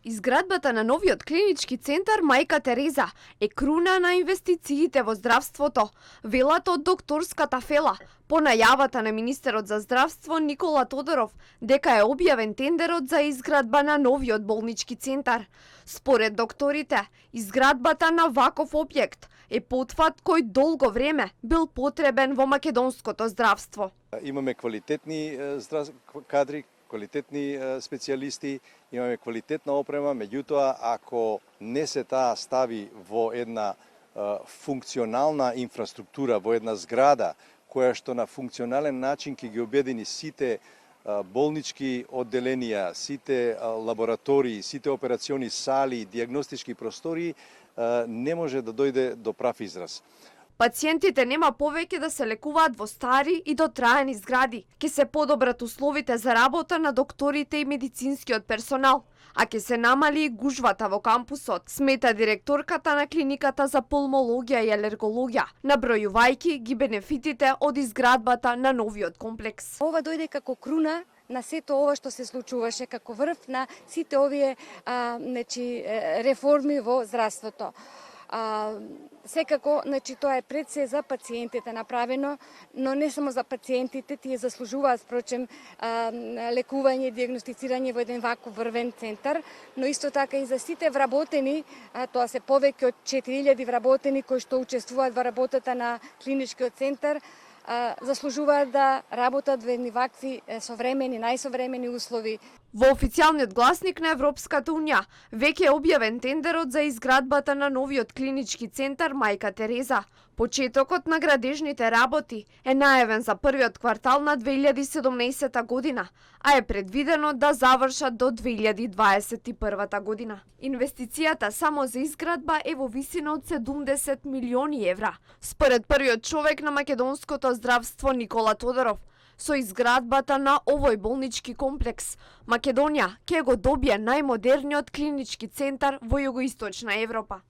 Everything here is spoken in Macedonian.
Изградбата на новиот клинички центар Мајка Тереза е круна на инвестициите во здравството, велат од докторската фела, по најавата на министерот за здравство Никола Тодоров дека е објавен тендерот за изградба на новиот болнички центар. Според докторите, изградбата на ваков објект е потфат кој долго време бил потребен во македонското здравство. Имаме квалитетни кадри, квалитетни специјалисти, имаме квалитетна опрема, меѓутоа ако не се таа стави во една функционална инфраструктура, во една зграда која што на функционален начин ќе ги обедини сите болнички одделенија, сите лаборатории, сите операциони сали, дијагностички простории, не може да дојде до прав израз. Пациентите нема повеќе да се лекуваат во стари и дотраени згради. Ке се подобрат условите за работа на докторите и медицинскиот персонал, а ке се намали и гужвата во кампусот, смета директорката на клиниката за пулмологија и алергологија, набројувајќи ги бенефитите од изградбата на новиот комплекс. Ова дојде како круна на сето ова што се случуваше, како врв на сите овие реформи во здравството. Секако, тоа е пред се за пациентите направено, но не само за пациентите, тие заслужуваат впрочем лекување, дијагностицирање во еден ваков врвен центар, но исто така и за сите вработени, тоа се повеќе од 4000 вработени кои што учествуваат во работата на клиничкиот центар, заслужуваат да работат во едни вакви современи, најсовремени услови. Во официјалниот гласник на Европската унија веќе е објавен тендерот за изградбата на новиот клинички центар Мајка Тереза. Почетокот на градежните работи е најавен за првиот квартал на 2017 година, а е предвидено да завршат до 2021 година. Инвестицијата само за изградба е во висина од 70 милиони евра. Според првиот човек на македонското здравство Никола Тодоров, со изградбата на овој болнички комплекс, Македонија ќе го добие најмодерниот клинички центар во југоисточна Европа.